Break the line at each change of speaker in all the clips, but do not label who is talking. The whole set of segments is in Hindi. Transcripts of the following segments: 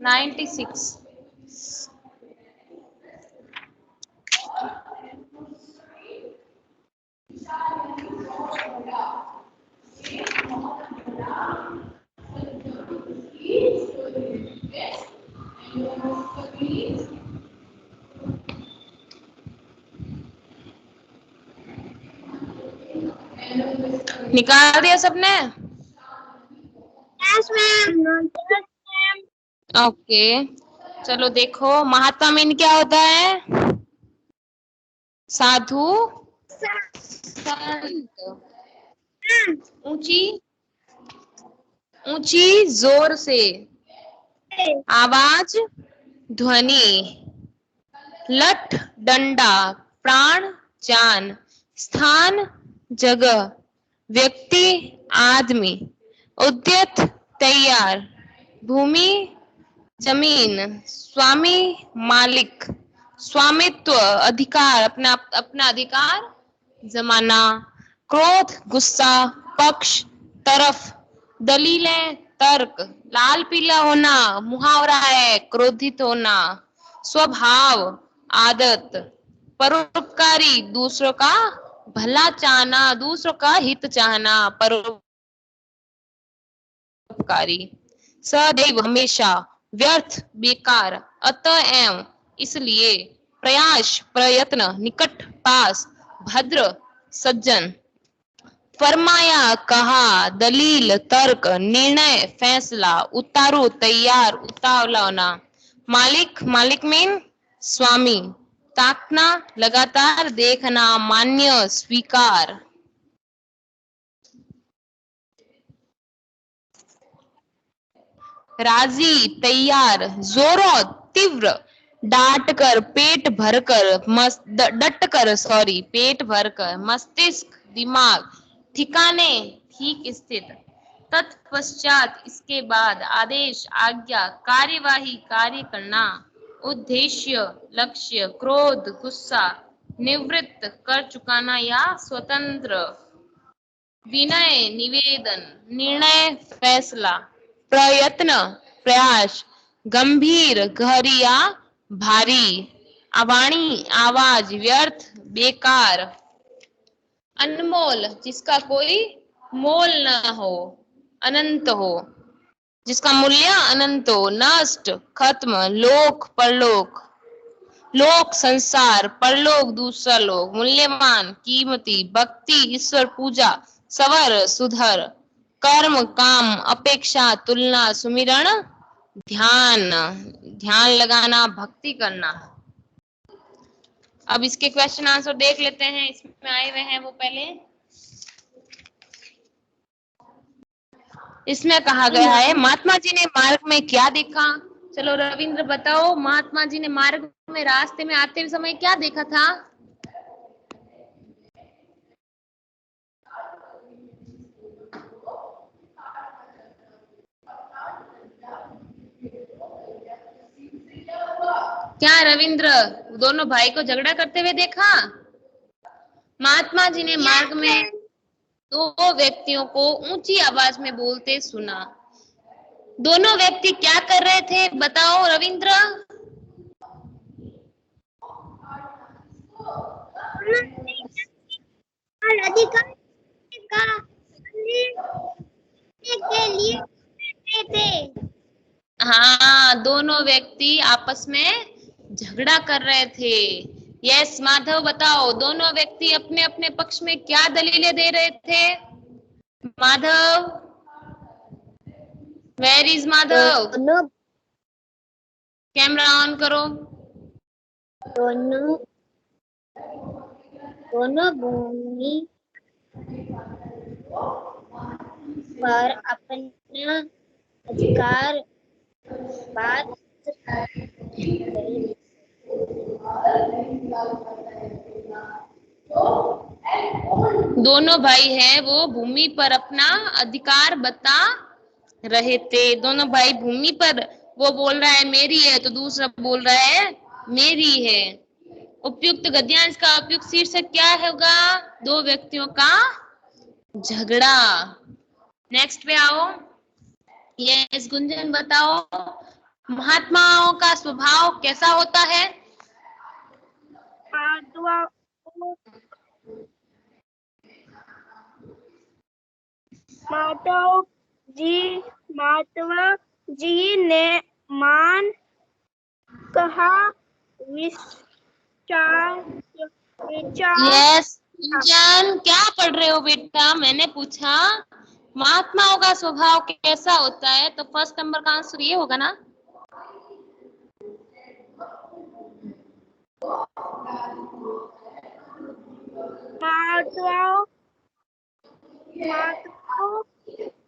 96। निकाल दिया सबने?
Yes ma'am.
ओके, चलो देखो, महात्मा मीन क्या होता है? साधु संत। ऊंची ऊंची जोर से आवाज ध्वनि। लठ डंडा प्राण जान। स्थान जगह। व्यक्ति आदमी। उद्यत तैयार। भूमि जमीन। स्वामी मालिक। स्वामित्व अधिकार, अपना अपना अधिकार। जमाना। क्रोध गुस्सा। पक्ष तरफ। दलीलें तर्क। लाल पीला होना मुहावरा है, क्रोधित होना। स्वभाव आदत। परोपकारी दूसरों का भला चाहना, दूसरों का हित चाहना, परोपकारी। सदैव हमेशा। व्यर्थ बेकार। अतः एवं इसलिए। प्रयास प्रयत्न। निकट पास। भद्र सज्जन। फरमाया कहा। दलील तर्क। निर्णय फैसला। उतारू तैयार उतावला होना। मालिक मालिक मीन स्वामी। ताकना लगातार देखना, मान्य स्वीकार। राजी तैयार। जोरों तीव्र। डांट कर पेट भरकर। डट कर सॉरी पेट भरकर। मस्तिष्क दिमाग। ठिकाने ठीक स्थित। तत्पश्चात इसके बाद। आदेश आज्ञा। कार्यवाही कार्य करना। उद्देश्य लक्ष्य। क्रोध गुस्सा। निवृत्त कर चुकाना या स्वतंत्र। विनय निवेदन। निर्णय फैसला। प्रयत्न प्रयास। गंभीर गहरी या भारी। अवाणी आवाज। व्यर्थ बेकार। अनमोल जिसका कोई मोल न हो, अनंत हो, जिसका मूल्य अनंत हो। नष्ट खत्म। लोक परलोक। लोक संसार। परलोक दूसरा लोक। मूल्यवान कीमती। भक्ति ईश्वर पूजा। सवर सुधर। कर्म काम। अपेक्षा तुलना। सुमिरन ध्यान ध्यान लगाना, भक्ति करना। अब इसके क्वेश्चन आंसर देख लेते हैं, इसमें आए हुए हैं वो पहले। इसमें कहा गया है महात्मा जी ने मार्ग में क्या देखा। चलो रविंद्र बताओ, महात्मा जी ने मार्ग में रास्ते में आते समय क्या देखा था? क्या रविंद्र दोनों भाई को झगड़ा करते हुए देखा? महात्मा जी ने मार्ग में दो व्यक्तियों को ऊंची आवाज में बोलते सुना। दोनों व्यक्ति क्या कर रहे थे बताओ रविंद्र?
अधिकार का के लिए थे।
हाँ, दोनों व्यक्ति आपस में झगड़ा कर रहे थे। यस माधव बताओ, दोनों व्यक्ति अपने अपने पक्ष में क्या दलीलें दे रहे थे? Madhav, where is Madhav? Camera on करो।
दोनों भूमि पर अपना अधिकार बात
दोनों भाई हैं वो भूमि पर अपना अधिकार बता रहे थे। दोनों भाई भूमि पर, वो बोल रहा है मेरी है तो दूसरा बोल रहा है मेरी है। उपयुक्त गद्यांश का उपयुक्त शीर्षक क्या होगा? दो व्यक्तियों का झगड़ा। नेक्स्ट पे आओ। यस गुंजन बताओ, महात्माओं का स्वभाव कैसा होता है?
महात्मा जी ने मान कहा विचार
यस गुंजन, क्या पढ़ रहे हो बेटा? मैंने पूछा महात्माओं का स्वभाव कैसा होता है, तो फर्स्ट नंबर का आंसर ये होगा ना।
महात्माओं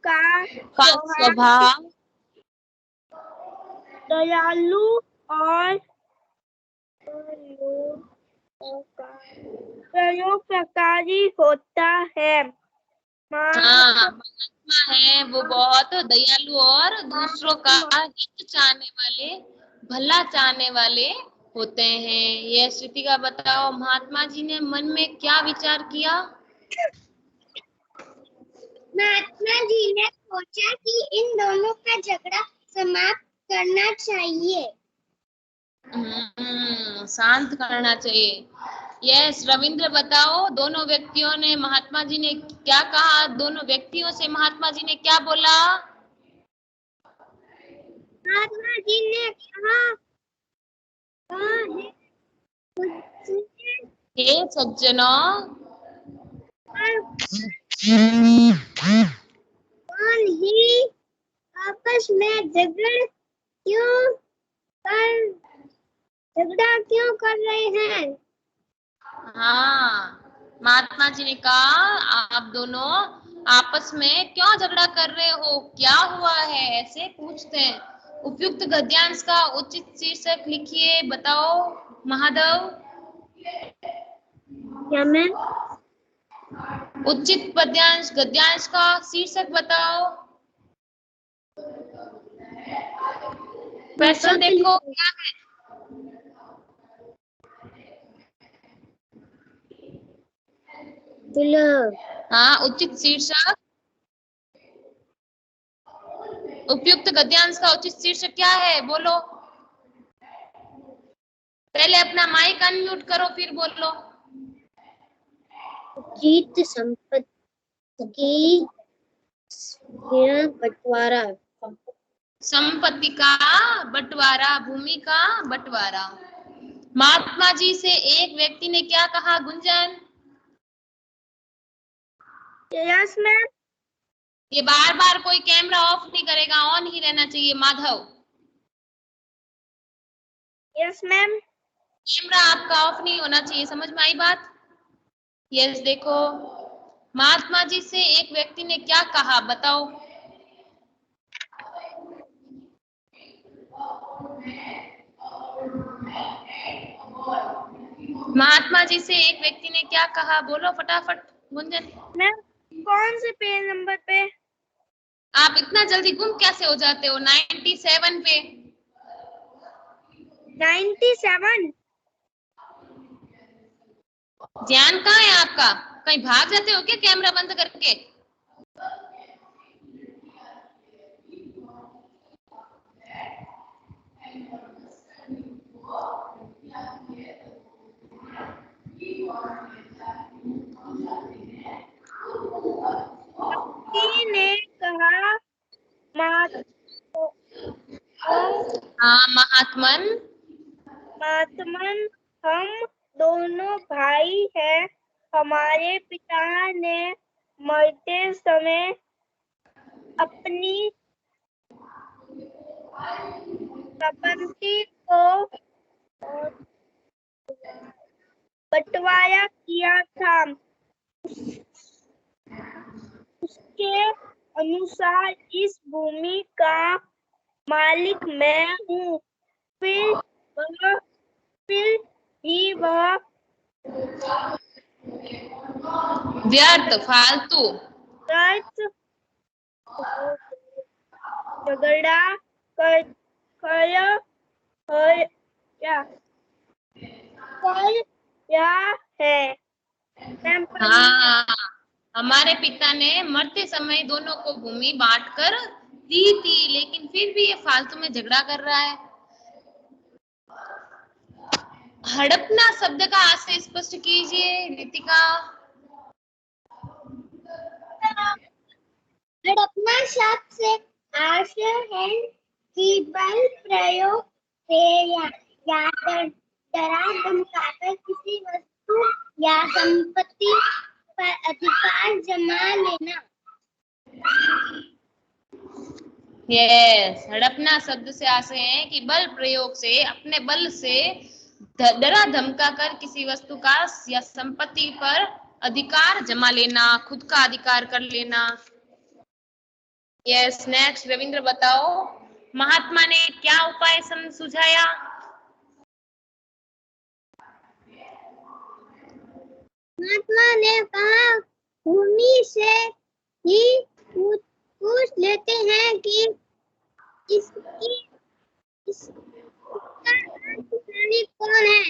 का
स्वभाव
दयालु और परोपकारी होता है।
हाँ, महात्मा है वो बहुत दयालु और दूसरों का हित चाहने वाले, भला चाहने वाले होते हैं। ये श्रुतिका बताओ, महात्मा जी ने मन में क्या विचार किया?
महात्मा जी ने सोचा कि इन दोनों का झगड़ा समाप्त करना चाहिए।
शांत करना चाहिए। यस रविंद्र बताओ, दोनों व्यक्तियों ने महात्मा जी ने क्या कहा? दोनों व्यक्तियों से महात्मा जी ने क्या बोला?
महात्मा जी ने कहा
हे सज्जनों,
कौन ही आपस में झगड़ा क्यों कर रहे हैं?
हाँ, महात्मा जी ने कहा आप दोनों आपस में क्यों झगड़ा कर रहे हो, क्या हुआ है, ऐसे पूछते हैं। उपयुक्त गद्यांश का उचित शीर्षक लिखिए, बताओ महादेव।
क्या मैम?
उचित पद्यांश गद्यांश का शीर्षक बताओ। क्वेश्चन देखो क्या है। हाँ, उचित शीर्षक, उपयुक्त गद्यांश का उचित शीर्षक क्या है, बोलो। पहले अपना माइक अनम्यूट करो फिर बोलो।
उचित संपत्ति बंटवारा,
संपत्ति का बंटवारा, भूमि का बंटवारा। महात्मा जी से एक व्यक्ति ने क्या कहा गुंजन?
Yes ma'am.
ये बार बार कोई कैमरा ऑफ नहीं करेगा, ऑन ही रहना चाहिए माधव।
Yes ma'am.
कैमरा आपका ऑफ नहीं होना चाहिए, समझ में आई बात? यस देखो, महात्मा जी से एक व्यक्ति ने क्या कहा, बताओ। महात्मा जी से एक व्यक्ति ने क्या कहा, बोलो फटाफट गुंजन।
मैम कौन से पेज नंबर पे?
आप इतना जल्दी गुम कैसे हो जाते हो? 97 पे।
97।
ध्यान कहाँ है आपका? कहीं भाग जाते हो क्या कैमरा बंद करके?
ने कहा
महात्मन,
हम दोनों भाई हैं। हमारे पिता ने मरते समय अपनी संपत्ति को बंटवारा किया था। उसके अनुसार इस भूमि का मालिक मैं हूँ। फिर ही वह
व्यर्थ फालतू
झगड़ा कर क्या है।
हाँ, हमारे पिता ने मरते समय दोनों को भूमि बांटकर दी थी, लेकिन फिर भी ये फालतू में झगड़ा कर रहा है। हड़पना शब्द का आशय स्पष्ट कीजिए रितिका।
हड़पना शब्द से आशय है कि बल प्रयोग से या डरा धमकाकर किसी वस्तु या संपत्ति पर अधिकार जमा लेना।
यस, हड़पना शब्द से आशय है कि बल प्रयोग से अपने बल से डरा धमका कर किसी वस्तु का या संपत्ति पर अधिकार जमा लेना, खुद का अधिकार कर लेना। यस, नेक्स्ट रविंद्र बताओ, महात्मा ने क्या उपाय सुझाया?
महात्मा ने कहा भूमि से ही पूछ लेते हैं कि इसकी इसका मालिक कौन है।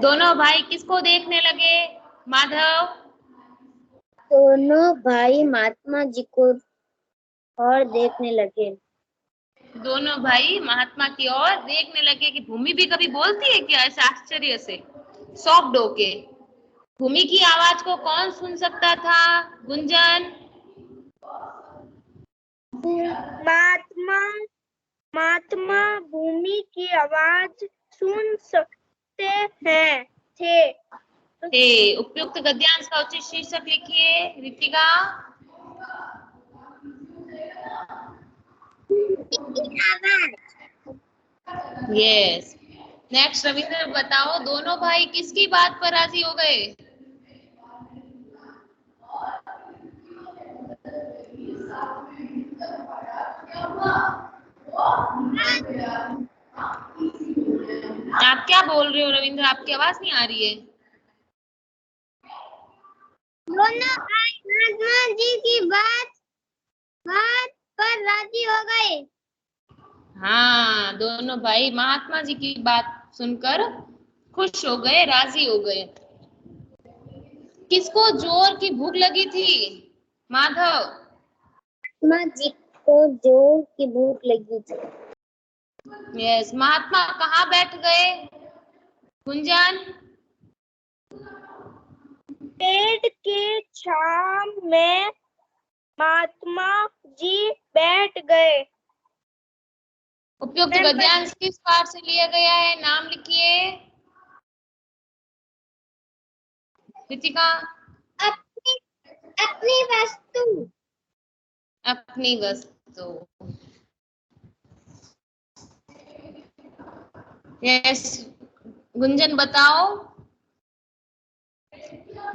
दोनों भाई किसको देखने लगे माधव?
दोनों भाई महात्मा जी को और देखने लगे।
दोनों भाई महात्मा की ओर देखने लगे कि भूमि भी कभी बोलती है क्या? ऐसे आश्चर्य से सॉफ्ट होके। भूमि की आवाज को कौन सुन सकता था? गुंजन।
महात्मा भूमि की आवाज सुन सकते हैं थे।
उपयुक्त गद्यांश का उचित शीर्षक लिखिए रितिका। यस, नेक्स्ट रविंद्र बताओ, दोनों भाई किसकी बात पर राजी हो गए? आप क्या बोल रहे हो रविंद्र? आपकी आवाज नहीं आ रही है।
दोनों भाई महात्मा जी की बात पर राजी हो गए।
हाँ, दोनों भाई महात्मा जी की बात सुनकर खुश हो गए, राजी हो गए। किसको जोर की भूख लगी थी माधव?
महात्मा जी को जोर की भूख लगी थी।
यस, महात्मा कहाँ बैठ गए गुंजन?
पेड़ के छांव में महात्मा जी बैठ गए।
उपयुक्त गद्यांश किस पाठ से लिया गया है? नाम लिखिए रितिका।
अपनी वस्तु।
अपनी वस्तु। यस, गुंजन बताओ,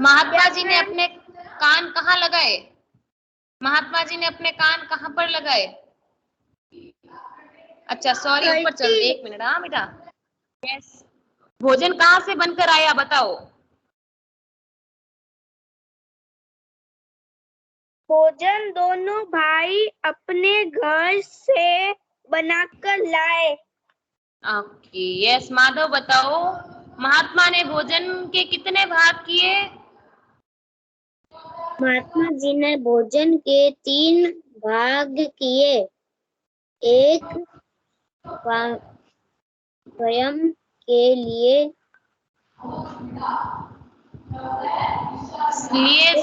महात्मा जी ने अपने कान कहाँ लगाए? महात्मा जी ने अपने कान कहाँ पर लगाए? अच्छा सॉरी, ऊपर चल, एक मिनट। हाँ बेटा। यस, भोजन कहाँ से बनकर आया बताओ?
भोजन दोनों भाई अपने घर से बनाकर लाए।
ओके, यस, माधव बताओ, महात्मा ने भोजन के कितने भाग किए?
महात्मा जी ने भोजन के 3 भाग किए। एक स्वयं के लिए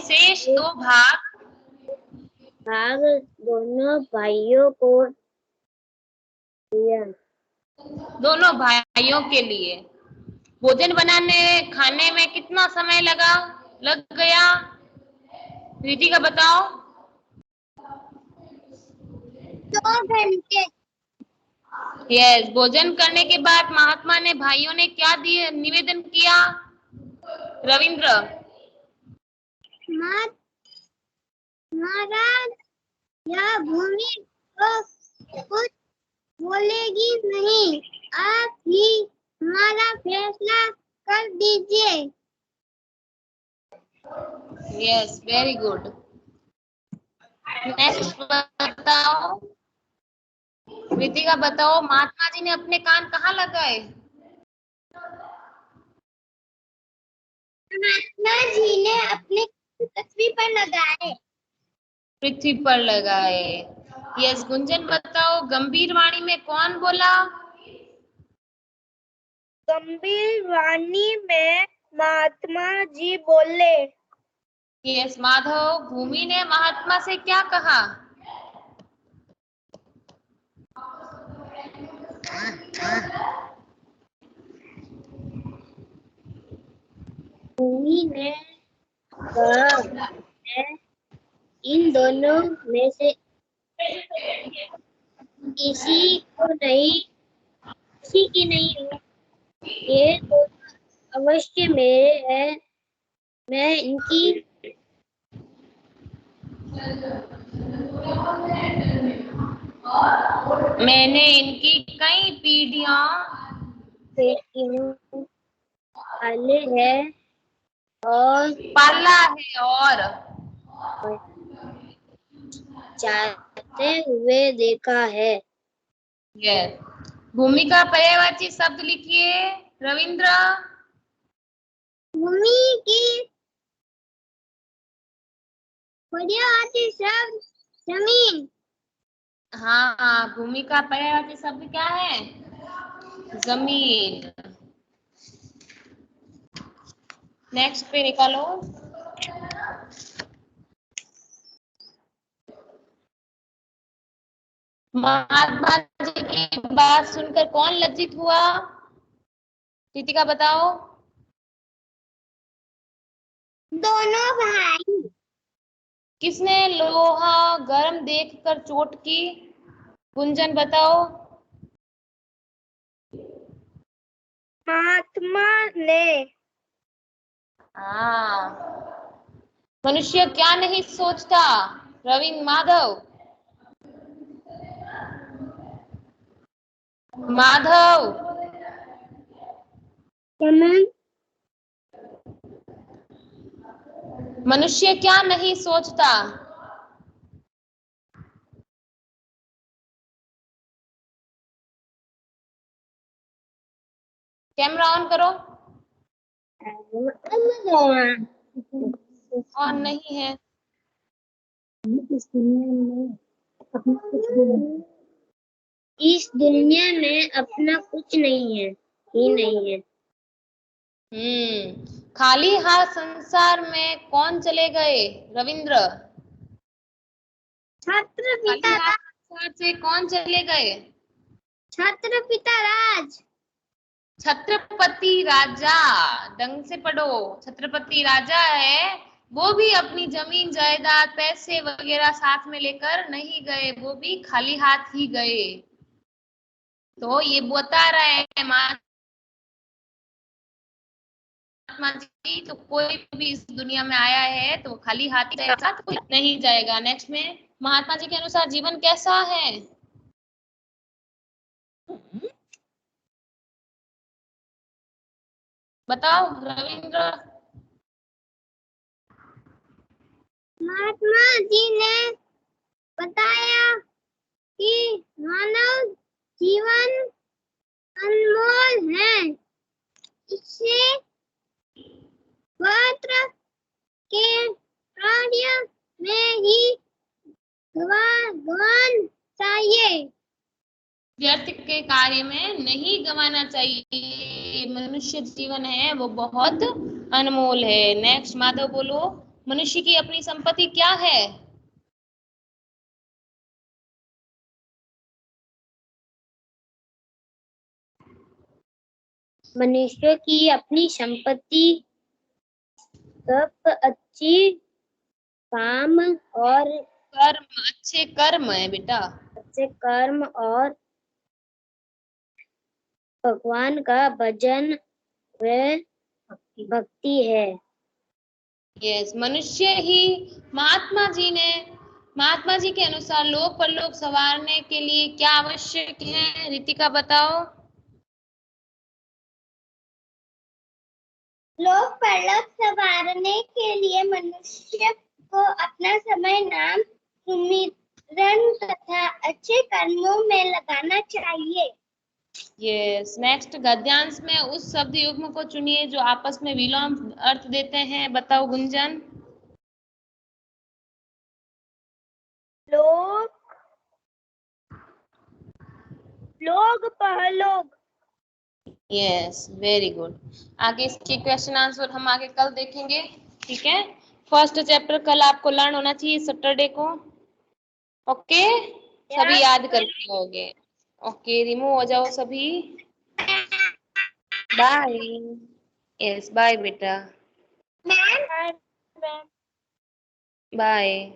शेष 2 भाग
दोनों भाइयों को दिया।
दोनों भाइयों के लिए। भोजन खाने में कितना समय लग गया? रितिका बताओ।
2 घंटे।
यस, भोजन करने के बाद महात्मा ने भाइयों ने क्या निवेदन किया रविंद्र?
महाराज, यह भूमि तो कुछ बोलेगी नहीं, आप ही हमारा फैसला कर दीजिए।
Yes, very good. नेक्स्ट बताओ रितिका, बताओ, महात्मा जी ने अपने कान कहाँ लगाए?
महात्मा जी ने अपने तस्वीर पर लगाए।
पृथ्वी पर लगाए। यस गुंजन बताओ, गंभीर वाणी में कौन बोला?
गंभीर वाणी में महात्मा जी बोले।
यस माधव, भूमि ने महात्मा से क्या कहा?
भूमि ने कहा, मैं इन दोनों में से किसी की नहीं हूँ। ये दोनों अवश्य मेरे हैं। मैं इनकी
मैंने इनकी कई पीढ़ियां
बेटियों पाले हैं और
पाला है और
जाते हुए देखा है।
यस भूमि का पर्यायवाची शब्द लिखिए रविंद्र।
भूमि की पर्यायवाची शब्द जमीन।
हाँ, भूमि का पर्यायवाची शब्द क्या है? जमीन। नेक्स्ट पे निकालो। महात्मा जी की बात सुनकर कौन लज्जित हुआ? रितिका बताओ।
दोनों भाई।
किसने लोहा गर्म देखकर चोट की? गुंजन बताओ।
महात्मा ने।
हाँ, मनुष्य क्या नहीं सोचता? रविंद्र माधव। माधव मनुष्य क्या नहीं सोचता? कैमरा ऑन करो। ऑन नहीं है।
इस दुनिया में अपना कुछ नहीं है ही नहीं है।
खाली हाथ संसार में कौन चले गए? रविंद्र।
छत्र
खाली
पिता
हाथ संसार से कौन चले गए?
छत्र पिता राज।
छत्रपति राजा। ढंग से पढ़ो। छत्रपति राजा है, वो भी अपनी जमीन जायदाद पैसे वगैरह साथ में लेकर नहीं गए, वो भी खाली हाथ ही गए। तो ये बता रहा है महात्मा जी, तो कोई भी इस दुनिया में आया है तो खाली हाथ ही जाएगा, तो कोई नहीं जाएगा। नेक्स्ट में महात्मा जी के अनुसार जीवन कैसा है? बताओ रविंद्र।
महात्मा जी ने बताया कि मानव जीवन अनमोल है। इसे मात्र के कार्य में ही गवाना चाहिए।
व्यर्थ के कार्य में नहीं गंवाना चाहिए। मनुष्य जीवन है वो बहुत अनमोल है। नेक्स्ट माधव बोलो, मनुष्य की अपनी संपत्ति क्या है?
मनुष्य की अपनी संपत्ति सब अच्छी काम और
कर्म, अच्छे कर्म है बेटा।
अच्छे कर्म और भगवान का भजन व भक्ति है।
यस मनुष्य ही महात्मा जी के अनुसार लोक परलोक संवारने के लिए क्या आवश्यक है? रितिका बताओ।
लोक परलोक संवारने के लिए मनुष्य को अपना समय नाम सुमिरन तथा अच्छे कर्मों में लगाना चाहिए।
यस नेक्स्ट गद्यांश में उस शब्द युग्म को चुनिए जो आपस में विलोम अर्थ देते हैं। बताओ गुंजन।
लोग परलोक।
Yes, very good. आगे इसके क्वेश्चन आंसर हम आगे कल देखेंगे, ठीक है। फर्स्ट चैप्टर कल आपको लर्न होना चाहिए सैटरडे को। ओके, सभी याद करके होगे। ओके, रिमूव हो जाओ सभी। बाय। यस, बाय बेटा।
Ma'am
bye.